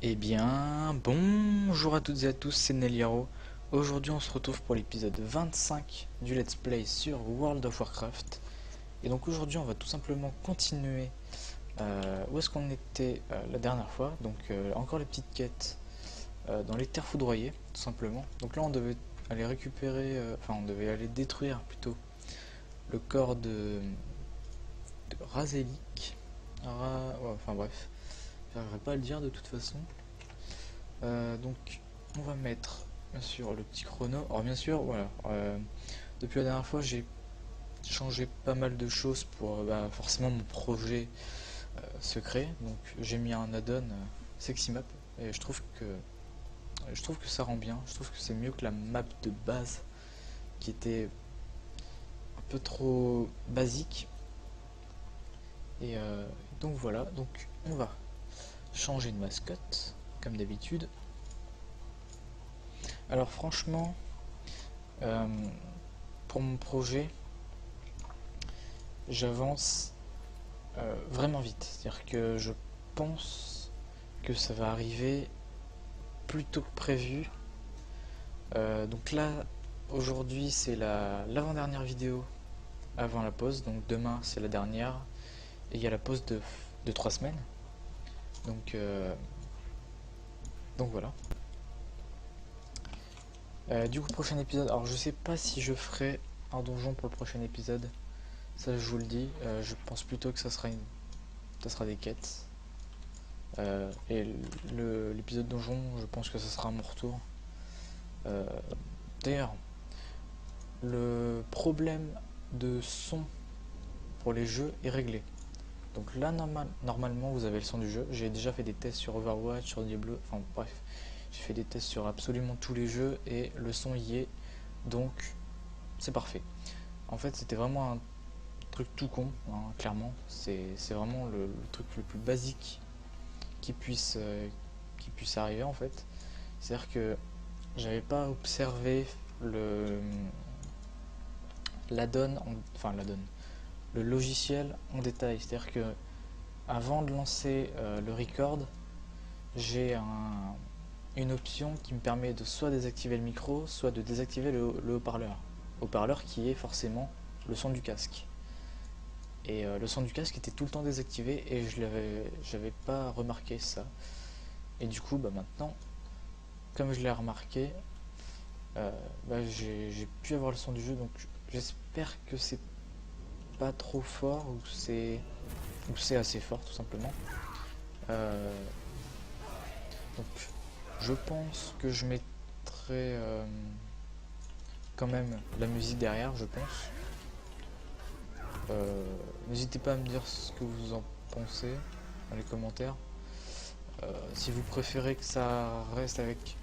Eh bien, bonjour à toutes et à tous, c'est Neliaro. Aujourd'hui, on se retrouve pour l'épisode 25 du Let's Play sur World of Warcraft. Et donc aujourd'hui, on va tout simplement continuer où est-ce qu'on était la dernière fois. Donc encore les petites quêtes dans les terres foudroyées, tout simplement. Donc là, on devait aller récupérer, enfin on devait aller détruire plutôt le corps de Razelik. Ouais, enfin bref, j'arriverai pas à le dire de toute façon. Donc on va mettre bien sûr le petit chrono. Alors bien sûr, voilà, depuis la dernière fois j'ai changé pas mal de choses pour forcément mon projet secret. Donc j'ai mis un add-on sexy map et je trouve que ça rend bien. Je trouve que c'est mieux que la map de base qui était un peu trop basique. Et donc voilà, donc on va changer de mascotte comme d'habitude. Alors franchement, euh, pour mon projet, j'avance vraiment vite. C'est-à-dire que je pense que ça va arriver plus tôt que prévu. Donc là, aujourd'hui, c'est l'avant-dernière vidéo avant la pause. Donc demain, c'est la dernière. Et il y a la pause de 3 semaines. Donc, euh, donc voilà. Du coup, prochain épisode. Alors, je sais pas si je ferai un donjon pour le prochain épisode. Ça, je vous le dis. Je pense plutôt que ça sera des quêtes. Et l'épisode donjon, je pense que ça sera à mon retour. Euh, D'ailleurs, le problème de son pour les jeux est réglé. Donc là, normalement, vous avez le son du jeu. J'ai déjà fait des tests sur Overwatch, sur Diablo, enfin bref, j'ai fait des tests sur absolument tous les jeux et le son y est. Donc, c'est parfait. En fait, c'était vraiment un truc tout con, hein, clairement. C'est vraiment le truc le plus basique qui puisse arriver en fait. C'est-à-dire que j'avais pas observé le la donne, enfin la donne, le logiciel en détail. C'est-à-dire que avant de lancer le record, j'ai une option qui me permet de soit désactiver le micro, soit de désactiver le haut-parleur. Haut-parleur qui est forcément le son du casque. Et le son du casque était tout le temps désactivé et j'avais pas remarqué ça. Et du coup, maintenant, comme je l'ai remarqué, j'ai pu avoir le son du jeu. Donc j'espère que c'est pas trop fort ou c'est assez fort tout simplement. Euh, donc je pense que je mettrai quand même la musique derrière, je pense. N'hésitez pas à me dire ce que vous en pensez dans les commentaires. Si vous préférez que ça reste avec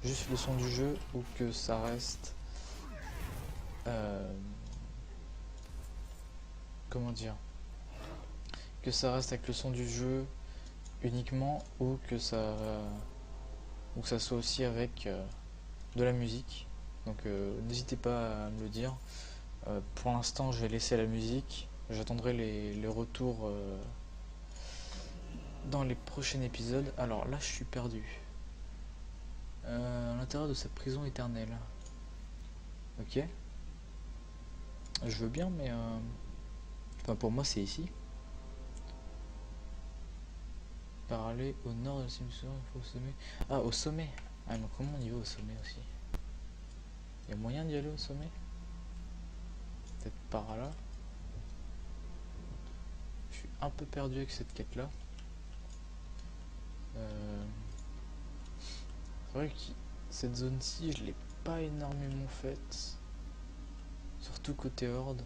juste le son du jeu ou que ça reste euh, comment dire, que ça reste avec le son du jeu uniquement ou que ça soit aussi avec de la musique. Donc n'hésitez pas à me le dire. Pour l'instant, je vais laisser la musique. J'attendrai les retours dans les prochains épisodes. Alors là, je suis perdu. À l'intérieur de cette prison éternelle. Ok. Je veux bien, mais enfin, pour moi, c'est ici. Parler au nord de la civilisation, il faut au sommet. Ah, au sommet. Ah, mais comment on y va au sommet aussi? Il y a moyen d'y aller au sommet? Peut-être par là. Je suis un peu perdu avec cette quête-là. Euh, C'est vrai que cette zone-ci, je l'ai pas énormément faite. Surtout côté Horde.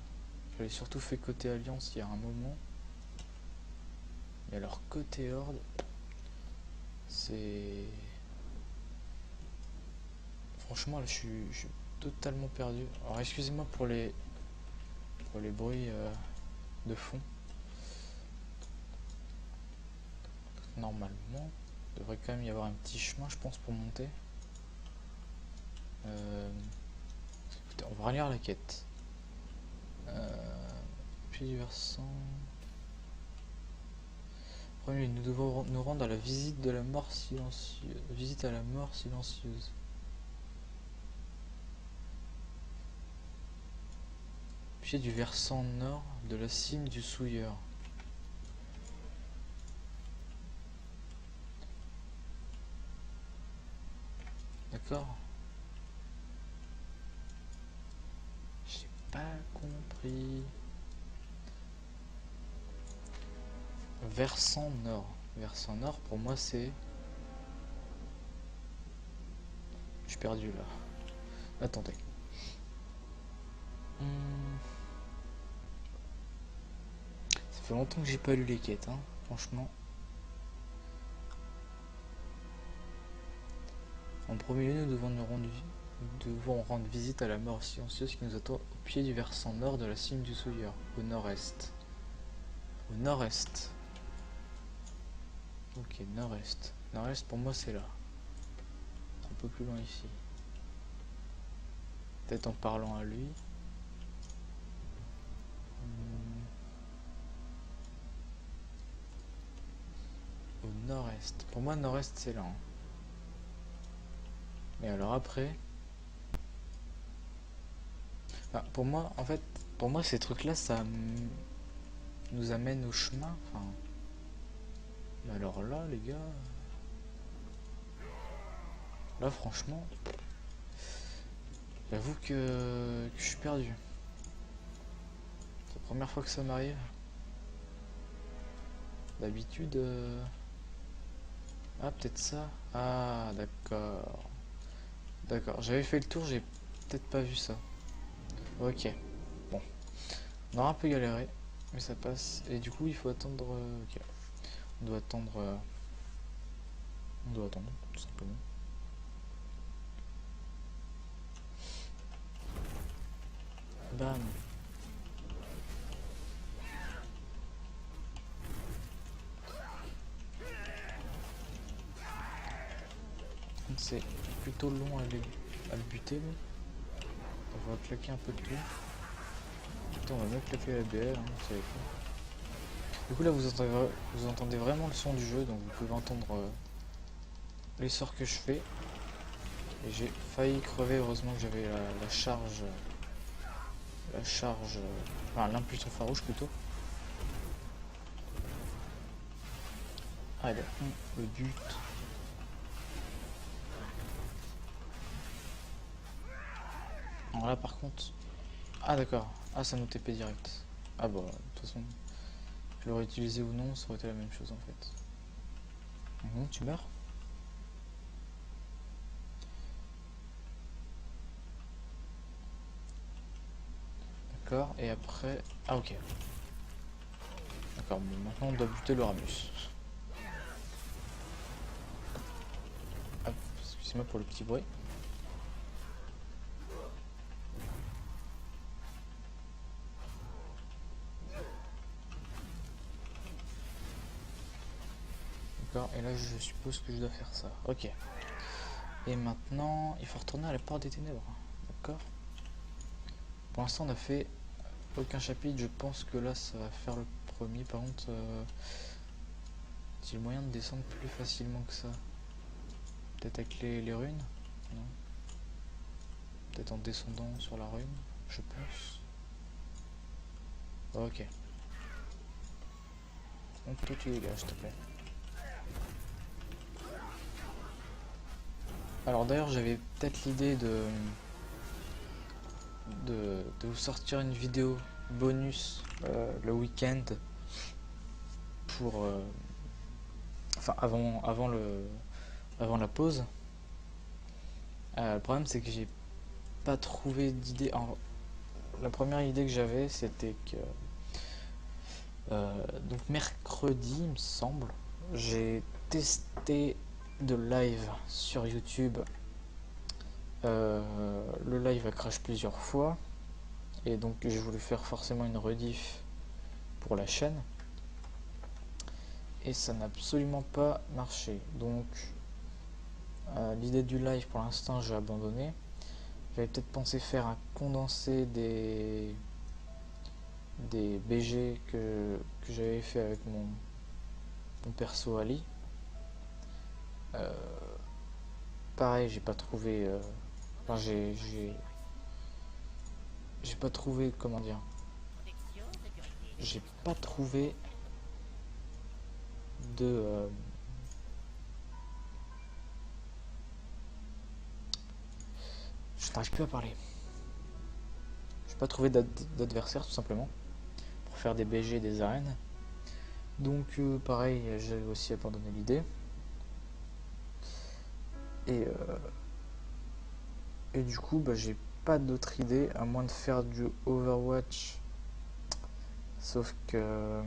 J'avais surtout fait côté Alliance il y a un moment. Mais alors côté Horde, c'est... Franchement, là, je suis totalement perdu. Alors excusez-moi pour les bruits de fond. Normalement, il devrait quand même y avoir un petit chemin, je pense, pour monter. Euh, Écoutez, on va relire la quête. Puis du versant... premier, nous devons nous rendre à la visite de la mort silencieuse. Visite à la mort silencieuse. Pied du versant nord de la cime du Souilleur. D'accord. J'ai pas compris. Versant nord. Versant nord, pour moi, c'est... Je suis perdu, là. Attendez. Ça fait longtemps que j'ai pas lu les quêtes, hein, franchement. En premier lieu, nous devons rendre visite à la mort silencieuse qui nous attend au pied du versant nord de la cime du Souilleur, au nord-est. Au nord-est. Ok, nord-est. Nord-est, pour moi, c'est là. Un peu plus loin ici. Peut-être en parlant à lui. Au nord-est. Pour moi, nord-est, c'est là. Hein. Mais alors après... Enfin, pour moi, en fait, pour moi, ces trucs-là, ça nous amène au chemin. Enfin... Mais alors là, les gars... Là, franchement... J'avoue que je suis perdu. C'est la première fois que ça m'arrive. D'habitude... Ah, peut-être ça. Ah, d'accord. D'accord. J'avais fait le tour, j'ai peut-être pas vu ça. Ok. Bon. On aura un peu galéré, mais ça passe. Et du coup, il faut attendre... Ok. On doit attendre... On doit attendre, tout simplement. Bam. C'est plutôt long à le buter. Là. On va claquer un peu de tout. Putain, on va même claquer la BR, hein, vous savez quoi. Du coup là vous entendez vraiment le son du jeu, donc vous pouvez entendre les sorts que je fais. Et j'ai failli crever, heureusement que j'avais la charge. Enfin l'impulsion farouche plutôt. Allez, le but. Alors là par contre... Ah d'accord, ah ça nous TP direct. Ah bah de toute façon, je l'aurais utilisé ou non, ça aurait été la même chose en fait. Tu meurs? D'accord, et après... Ah ok. D'accord, bon maintenant on doit buter le Ramus. Hop, excusez-moi pour le petit bruit. D'accord, et là je suppose que je dois faire ça. Ok. Et maintenant, il faut retourner à la porte des ténèbres. D'accord. Pour l'instant on a fait aucun chapitre, je pense que là ça va faire le premier. Par contre, j'ai le moyen de descendre plus facilement que ça. Peut-être avec les runes? Non. Peut-être en descendant sur la rune, je pense. Ok. Donc toi tu dégages, s'il te plaît. Alors d'ailleurs j'avais peut-être l'idée de vous sortir une vidéo bonus le week-end pour enfin avant la pause. Le problème c'est que j'ai pas trouvé d'idée. La première idée que j'avais c'était que donc mercredi il me semble j'ai testé de live sur YouTube. Le live a crash plusieurs fois et donc j'ai voulu faire forcément une rediff pour la chaîne et ça n'a absolument pas marché. Donc l'idée du live pour l'instant j'ai abandonné. J'avais peut-être pensé faire un condensé des BG que j'avais fait avec mon perso Ali. Pareil, j'ai pas trouvé. Enfin, j'ai pas trouvé, comment dire. J'ai pas trouvé de. Je n'arrive plus à parler. J'ai pas trouvé d'adversaire tout simplement pour faire des BG et des arènes. Donc pareil, j'ai aussi abandonné l'idée. Et, et du coup, bah, j'ai pas d'autre idée à moins de faire du Overwatch. Sauf que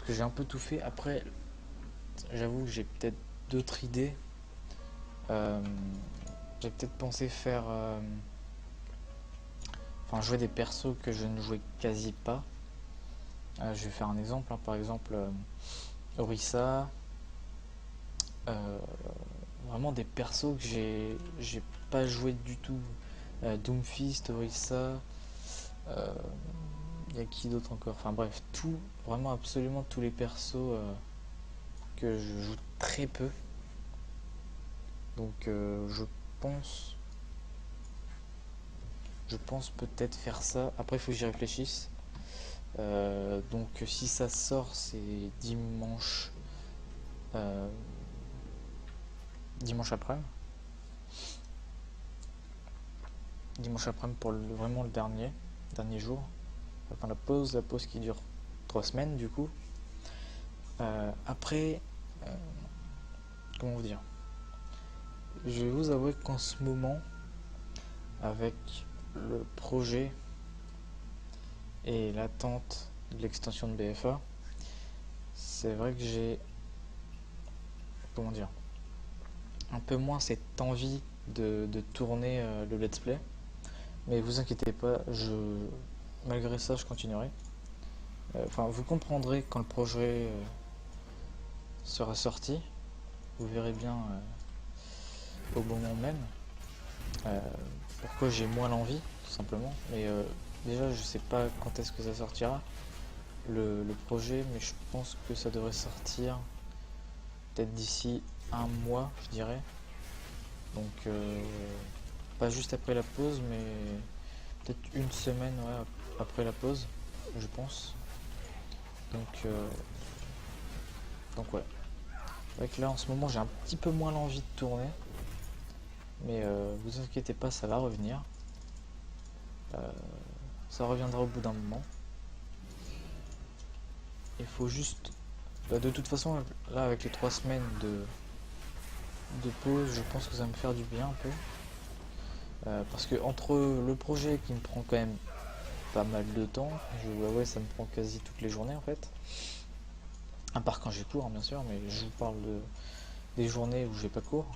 j'ai un peu tout fait. Après, j'avoue que j'ai peut-être d'autres idées. J'ai peut-être pensé faire, enfin, jouer des persos que je ne jouais quasi pas. Je vais faire un exemple, hein. Par exemple, Orisa. Vraiment des persos que j'ai pas joué du tout. Doomfist, Orisa. Il y a qui d'autre encore? Enfin bref, tout, vraiment absolument tous les persos que je joue très peu. Donc pense je pense peut-être faire ça. Après il faut que j'y réfléchisse. Donc si ça sort c'est euh, dimanche après-midi. Dimanche après-midi pour vraiment le dernier jour. Enfin la pause qui dure 3 semaines du coup. Après, comment vous dire? Je vais vous avouer qu'en ce moment, avec le projet et l'attente de l'extension de BFA, c'est vrai que j'ai, comment dire, un peu moins cette envie de tourner le let's play. Mais vous inquiétez pas, malgré ça, je continuerai. Enfin, vous comprendrez quand le projet sera sorti. Vous verrez bien au moment même euh, pourquoi j'ai moins l'envie, tout simplement. Mais déjà, je sais pas quand est-ce que ça sortira le projet, mais je pense que ça devrait sortir peut-être d'ici un mois, je dirais. Donc, pas juste après la pause, mais peut-être une semaine ouais, après la pause, je pense. Donc, donc ouais. Avec là, en ce moment, j'ai un petit peu moins l'envie de tourner. Mais vous inquiétez pas, ça va revenir. Ça reviendra au bout d'un moment. Il faut juste... de toute façon, là, avec les 3 semaines de pause, je pense que ça va me faire du bien un peu. Parce que entre le projet qui me prend quand même pas mal de temps, ouais, ça me prend quasi toutes les journées en fait. À part quand j'ai cours, hein, bien sûr, mais je vous parle des journées où j'ai pas cours.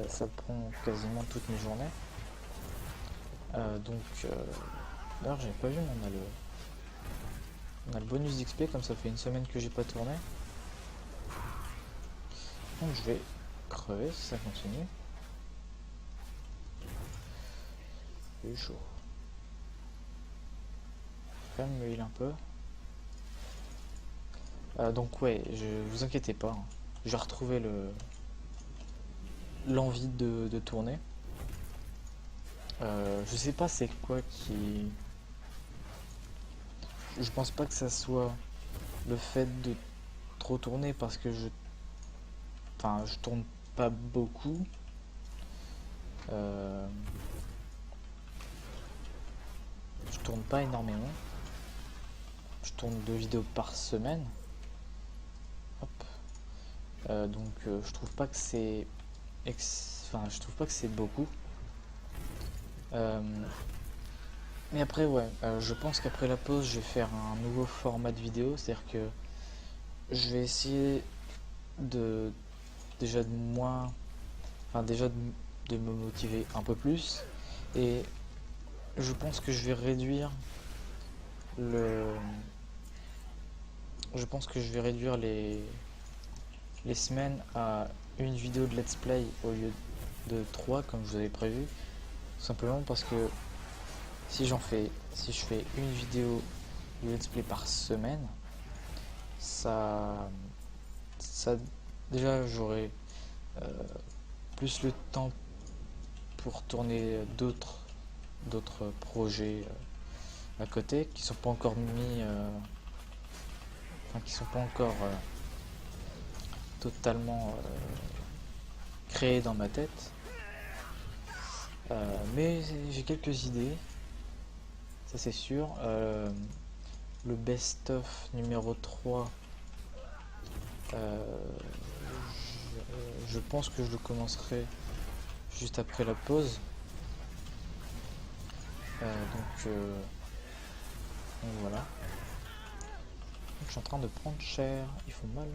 Ça prend quasiment toutes mes journées. Donc, d'ailleurs, j'avais pas vu, mais on a le bonus d'XP, comme ça fait une semaine que j'ai pas tourné. Donc, je vais crever si ça continue. C'est chaud. Quand même me heal un peu. Donc ouais, vous inquiétez pas, hein. J'ai retrouvé l'envie de tourner. Je sais pas c'est quoi qui... Je pense pas que ça soit le fait de trop tourner parce que enfin, je tourne pas beaucoup. Je tourne pas énormément. Je tourne 2 vidéos par semaine. Hop. Donc je trouve pas que c'est... Enfin, je trouve pas que c'est beaucoup. Mais après, ouais, je pense qu'après la pause, je vais faire un nouveau format de vidéo. C'est-à-dire que je vais essayer de déjà de moins, enfin déjà de me motiver un peu plus. Et je pense que je vais réduire le, je pense que je vais réduire les semaines à une vidéo de let's play au lieu de 3 comme je vous avais prévu. Tout simplement parce que si je fais une vidéo de let's play par semaine, ça, ça déjà j'aurai plus le temps pour tourner d'autres projets à côté qui sont pas encore mis, enfin qui sont pas encore totalement créés dans ma tête. Mais j'ai quelques idées, ça c'est sûr. Le best-of numéro 3, je pense que je le commencerai juste après la pause. Donc voilà. Donc, je suis en train de prendre cher, il faut mal.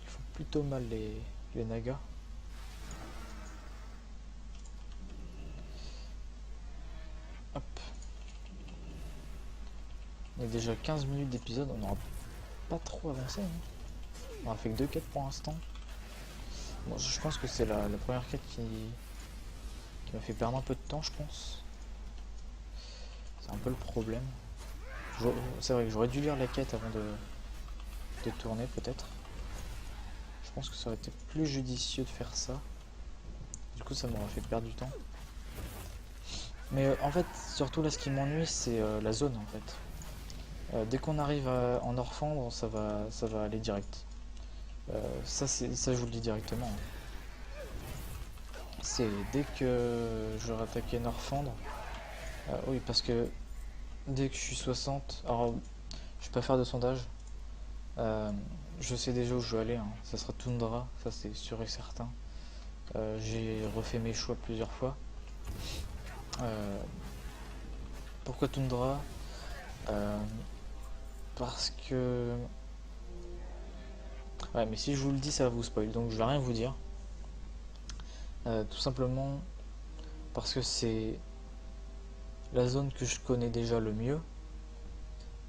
Il faut plutôt mal les nagas. Hop. On est déjà 15 minutes d'épisode, on n'aura pas trop avancé. Hein. On a fait que 2 quêtes pour l'instant. Bon, je pense que c'est la première quête qui m'a fait perdre un peu de temps, je pense. C'est un peu le problème. C'est vrai que j'aurais dû lire la quête avant de tourner, peut-être. Je pense que ça aurait été plus judicieux de faire ça. Du coup, ça m'aurait fait perdre du temps. Mais en fait, surtout là, ce qui m'ennuie, c'est la zone, en fait. Dès qu'on arrive en Orphandre, ça va aller direct. Ça, je vous le dis directement. C'est dès que j'aurai attaqué Norfandre. Oui, parce que dès que je suis 60, alors je vais pas faire de sondage. Je sais déjà où je veux aller. Hein. Ça sera Toundra, ça c'est sûr et certain. J'ai refait mes choix plusieurs fois. Pourquoi Toundra? Parce que... Ouais, mais si je vous le dis, ça va vous spoil, donc je vais rien vous dire. Tout simplement parce que c'est la zone que je connais déjà le mieux,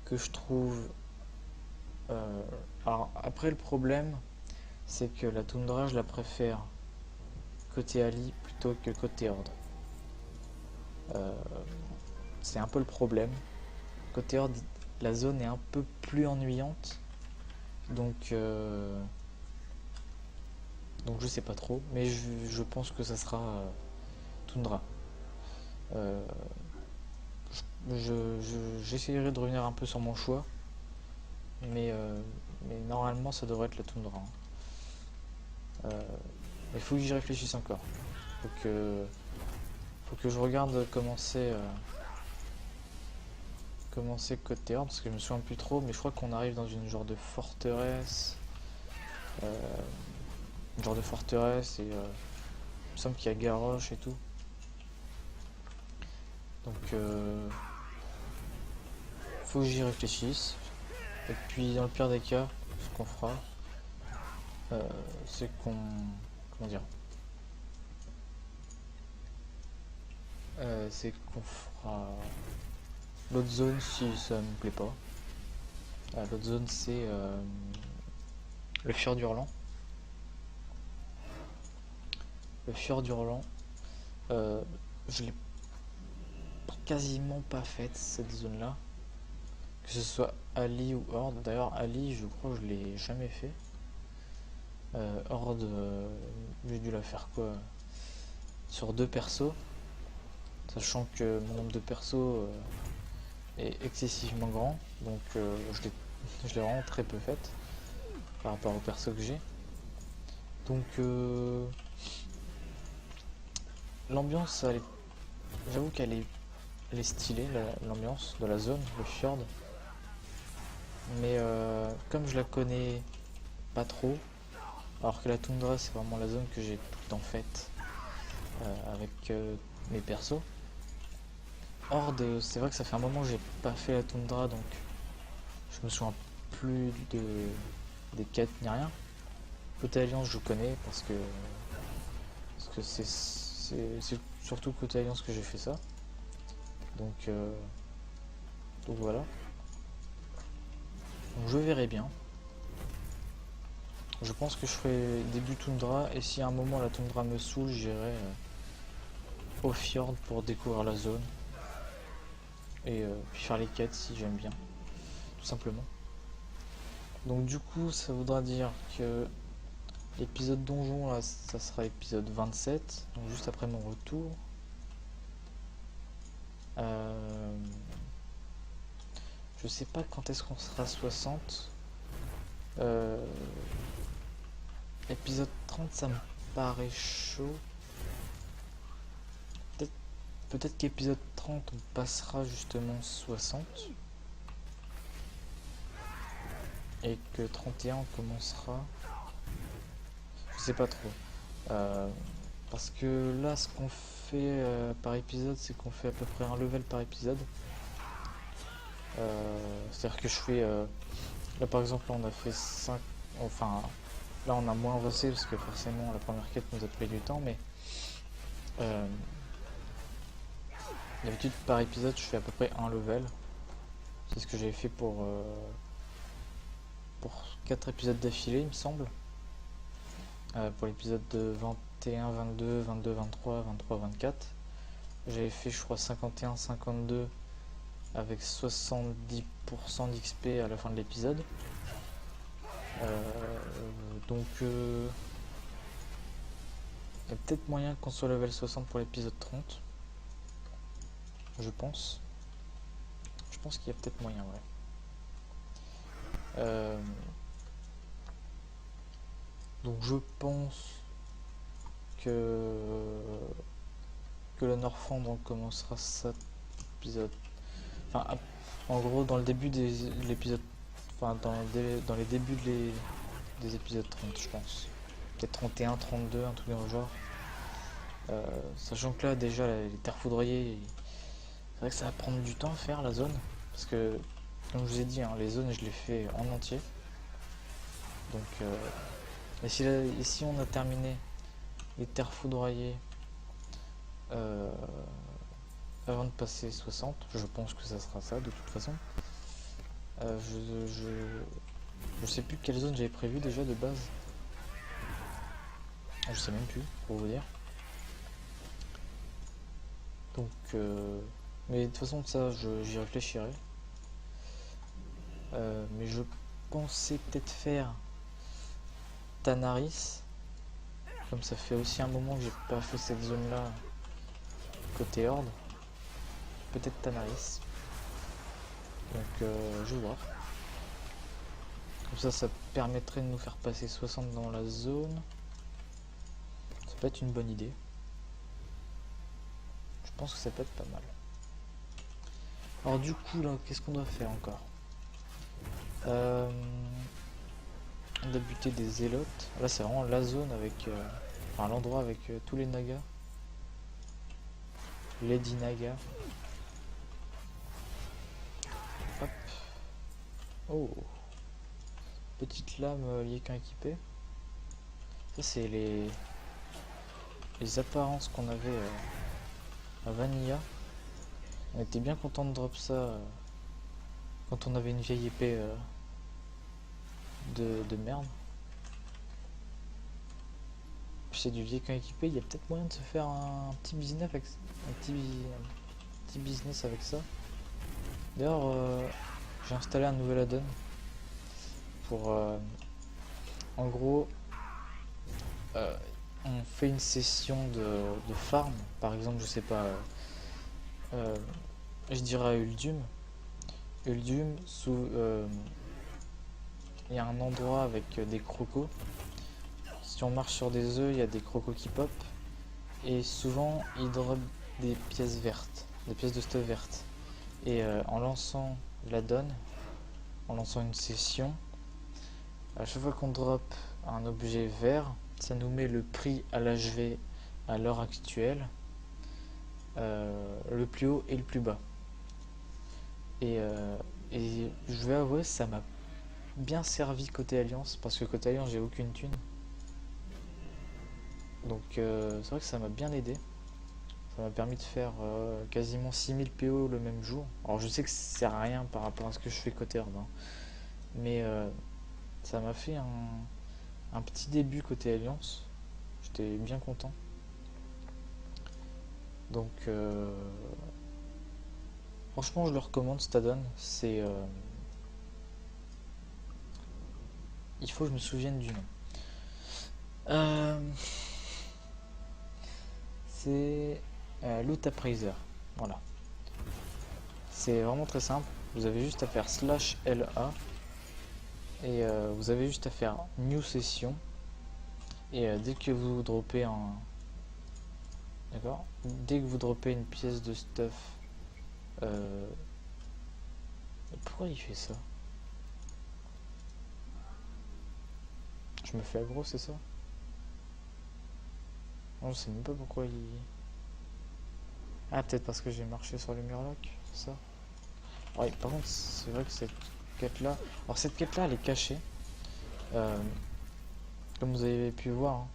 que je trouve... Alors après le problème, c'est que la toundra je la préfère côté Ali plutôt que côté Horde. C'est un peu le problème. Côté Horde, la zone est un peu plus ennuyante, donc je sais pas trop, mais je pense que ça sera toundra. J'essaierai de revenir un peu sur mon choix, mais normalement ça devrait être la toundra. Hein. Il faut que j'y réfléchisse encore. Faut que je regarde comment c'est côté Horde, parce que je me souviens plus trop, mais je crois qu'on arrive dans une genre de forteresse. Une genre de forteresse et il me semble qu'il y a Garrosh et tout. Donc faut que j'y réfléchisse. Et puis dans le pire des cas, ce qu'on fera, c'est qu'on... Comment dire, c'est qu'on fera l'autre zone si ça me plaît pas. L'autre zone c'est le Fjord Hurlant. Le Fjord Hurlant, je l'ai quasiment pas faite cette zone là. Que ce soit Ali ou Horde. D'ailleurs Ali je crois que je l'ai jamais fait. Horde, j'ai dû la faire quoi sur 2 persos. Sachant que mon nombre de persos est excessivement grand. Donc je l'ai vraiment très peu faite par rapport aux persos que j'ai. Donc l'ambiance, j'avoue qu'elle est stylée, l'ambiance de la zone, le fjord. Mais comme je la connais pas trop, alors que la toundra c'est vraiment la zone que j'ai tout le temps faite avec mes persos. Horde, c'est vrai que ça fait un moment que j'ai pas fait la toundra, donc je me souviens plus des quêtes ni rien. Côté Alliance je connais parce que c'est surtout côté Alliance que j'ai fait ça. Donc voilà. Donc je verrai bien. Je pense que je ferai début toundra et si à un moment la toundra me saoule, j'irai au fjord pour découvrir la zone et puis faire les quêtes si j'aime bien. tout simplement. Donc du coup, ça voudra dire que l'épisode donjon, là, ça sera épisode 27, donc juste après mon retour. Je sais pas quand est-ce qu'on sera 60. Épisode 30, ça me paraît chaud. Peut-être qu'épisode 30, on passera justement 60. Et que 31, on commencera. Je sais pas trop. Parce que là, ce qu'on fait par épisode, c'est qu'on fait à peu près un level par épisode. C'est-à-dire que je fais... là, par exemple, là, on a fait 5... Enfin, là, on a moins avancé parce que forcément, la première quête nous a pris du temps, mais... D'habitude, par épisode, je fais à peu près un level. C'est ce que j'avais fait pour 4 épisodes d'affilée, il me semble. Pour l'épisode de 21, 22, 22, 23, 23, 24. J'avais fait, je crois, 51, 52 avec 70% d'XP à la fin de l'épisode. Donc, il y a peut-être moyen qu'on soit level 60 pour l'épisode 30. Je pense. Je pense qu'il y a peut-être moyen, ouais. Donc je pense que le Norfand donc commencera cet épisode. Enfin, en gros, dans le début de l'épisode, enfin dans les débuts des épisodes 30, je pense. Peut-être 31, 32, un truc dans le genre. Sachant que là, déjà, les terres foudroyées, c'est vrai que ça va prendre du temps à faire la zone. Parce que, comme je vous ai dit, hein, les zones, je les fais en entier. Donc, et si on a terminé les terres foudroyées avant de passer 60, je pense que ça sera ça de toute façon. Je sais plus quelle zone j'avais prévu déjà de base. Je sais même plus, pour vous dire. Donc, mais de toute façon, ça, j'y réfléchirai. Mais je pensais peut-être faire Tanaris. Comme ça fait aussi un moment que j'ai pas fait cette zone-là côté Horde. Peut-être Tanaris. Donc, je vais voir. Comme ça permettrait de nous faire passer 60 dans la zone. Ça peut être une bonne idée. Je pense que ça peut être pas mal. Alors du coup là, qu'est-ce qu'on doit faire encore? On doit buter des zélotes. Là c'est vraiment la zone avec... enfin l'endroit avec tous les nagas. Lady Naga. Hop. Oh. Petite lame liée qu'un équipé. Ça c'est les apparences qu'on avait à Vanilla. On était bien content de drop ça quand on avait une vieille épée de merde. Puis c'est du vieil qu'un équipé, il y a peut-être moyen de se faire un petit business avec business avec ça. D'ailleurs, j'ai installé un nouvel add-on pour en gros on fait une session de farm, par exemple, je sais pas, je dirais à Uldum. Uldum, il y a un endroit avec des crocos. Si on marche sur des œufs, il y a des crocos qui pop. Et souvent, ils drop des pièces vertes, des pièces de stuff vertes. Et en lançant la donne, en lançant une session, à chaque fois qu'on drop un objet vert, ça nous met le prix à l'HV à l'heure actuelle, le plus haut et le plus bas. Et je vais avouer, ça m'a bien servi côté Alliance, parce que côté Alliance, j'ai aucune thune. Donc c'est vrai que ça m'a bien aidé. Ça m'a permis de faire quasiment 6000 PO le même jour. Alors je sais que c'est rien par rapport à ce que je fais côté Horde, hein. Mais ça m'a fait un petit début côté Alliance. J'étais bien content. Donc franchement je le recommande cet add-on. il faut que je me souvienne du nom. Euh, c'est Loot Appraiser. Voilà. C'est vraiment très simple. Vous avez juste à faire /LA et vous avez juste à faire New Session. Et dès que vous droppez un... D'accord. Dès que vous droppez une pièce de stuff... Pourquoi il fait ça? Je me fais aggro, c'est ça? Non, je sais même pas pourquoi il... Ah, peut-être parce que j'ai marché sur le murloc, c'est ça? Ouais, par contre, c'est vrai que cette quête-là... Alors, cette quête-là, elle est cachée. Euh, Comme vous avez pu voir, hein.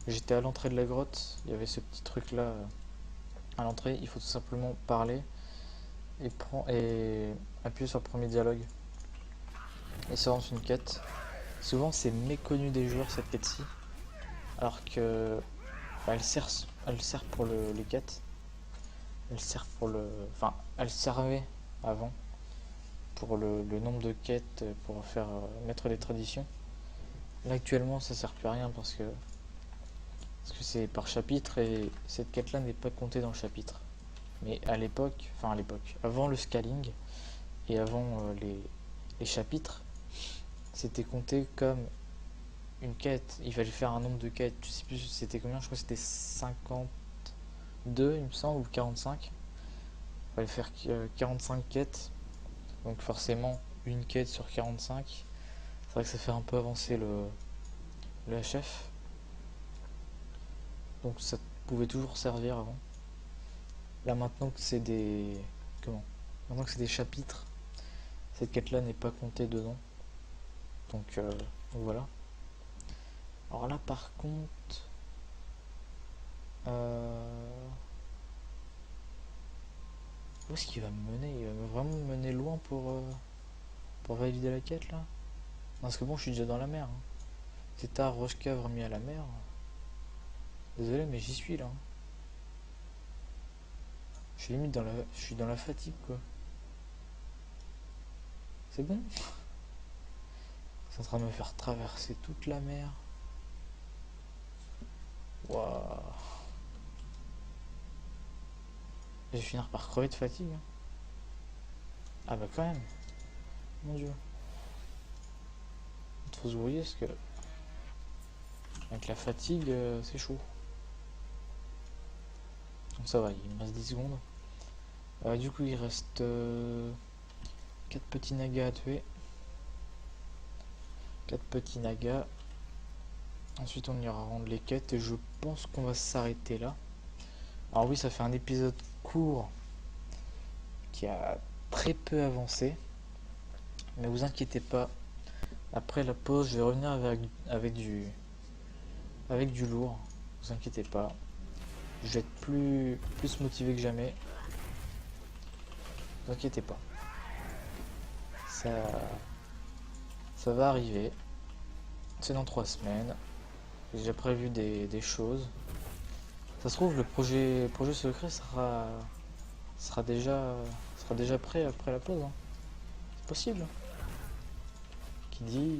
J'étais à l'entrée de la grotte. Il y avait ce petit truc-là à l'entrée. Il faut tout simplement parler et appuyer sur le premier dialogue. Et ça lance une quête. Souvent, c'est méconnu des joueurs, cette quête-ci. Alors que... bah, elle sert pour les quêtes. Elle sert pour le... Enfin, elle servait avant pour le nombre de quêtes pour faire mettre les traditions. Là actuellement ça sert plus à rien parce que c'est par chapitre et cette quête là n'est pas comptée dans le chapitre. Mais à l'époque, enfin à l'époque, avant le scaling et avant les chapitres, c'était compté comme une quête. Il fallait faire un nombre de quêtes. Je sais plus c'était combien, je crois que c'était 52 il me semble ou 45. Il fallait faire 45 quêtes. Donc forcément une quête sur 45. C'est vrai que ça fait un peu avancer le HF. Donc ça pouvait toujours servir avant. Là maintenant que c'est des... Comment? Maintenant que c'est des chapitres, cette quête-là n'est pas comptée dedans. Donc voilà. Alors là par contre... Où est-ce qu'il va me mener? Il va vraiment me mener loin pour valider la quête là? Non, parce que bon, je suis déjà dans la mer, hein. C'est tard, Roche-Cave remis à la mer. Désolé, mais j'y suis là, hein. Je suis limite dans la... Je suis dans la fatigue quoi. C'est bon? C'est en train de me faire traverser toute la mer. Waouh. Je vais finir par crever de fatigue, hein. Ah bah quand même. Mon dieu. Il faut se brouiller parce que avec la fatigue, c'est chaud. Donc ça va, il me reste 10 secondes. Du coup, il reste 4 petits nagas à tuer. 4 petits nagas. Ensuite, on ira rendre les quêtes et je pense qu'on va s'arrêter là. Alors oui, ça fait un épisode court qui a très peu avancé. Mais vous inquiétez pas, après la pause, je vais revenir avec du lourd. Vous inquiétez pas. Je vais être plus motivé que jamais. Vous inquiétez pas. Ça, ça va arriver. C'est dans 3 semaines. J'ai déjà prévu des choses. Ça se trouve, le projet secret sera déjà prêt après la pause, hein. C'est possible. Qui dit,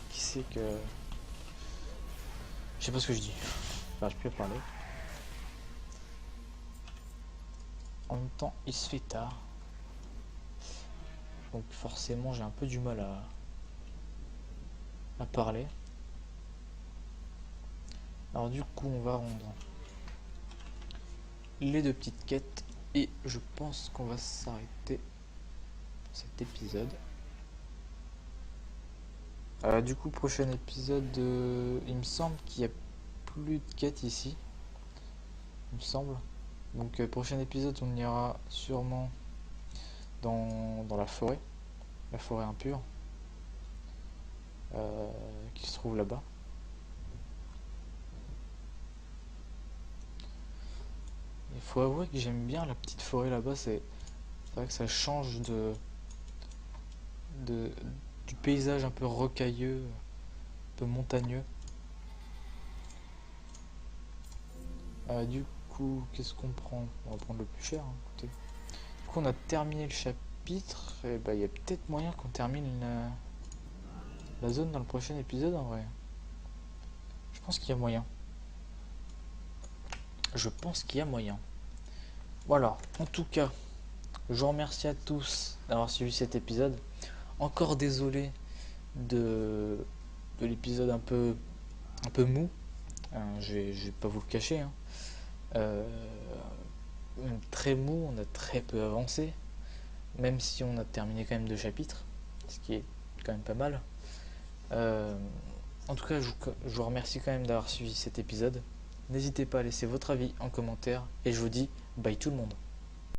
qui sait que... Je sais pas ce que je dis. J'arrive plus à parler. En même temps, il se fait tard. Donc forcément, j'ai un peu du mal à parler. Alors du coup, on va rendre les 2 petites quêtes et je pense qu'on va s'arrêter pour cet épisode. Du coup, prochain épisode, il me semble qu'il n'y a plus de quêtes ici. Il me semble. Donc prochain épisode, on ira sûrement dans la forêt impure, qui se trouve là-bas. Il faut avouer que j'aime bien la petite forêt là-bas, c'est vrai que ça change de, du paysage un peu rocailleux, un peu montagneux. Du coup, qu'est-ce qu'on prend? On va prendre le plus cher, hein, écoutez. Du coup, on a terminé le chapitre, et bah il y a peut-être moyen qu'on termine la zone dans le prochain épisode en vrai. Je pense qu'il y a moyen. Je pense qu'il y a moyen. Voilà, en tout cas, je vous remercie à tous d'avoir suivi cet épisode. Encore désolé de, de l'épisode un peu mou. Je vais pas vous le cacher, hein. Euh, Très mou, on a très peu avancé, même si on a terminé quand même 2 chapitres, ce qui est quand même pas mal. Euh, En tout cas, je vous remercie quand même d'avoir suivi cet épisode. N'hésitez pas à laisser votre avis en commentaire et je vous dis bye tout le monde.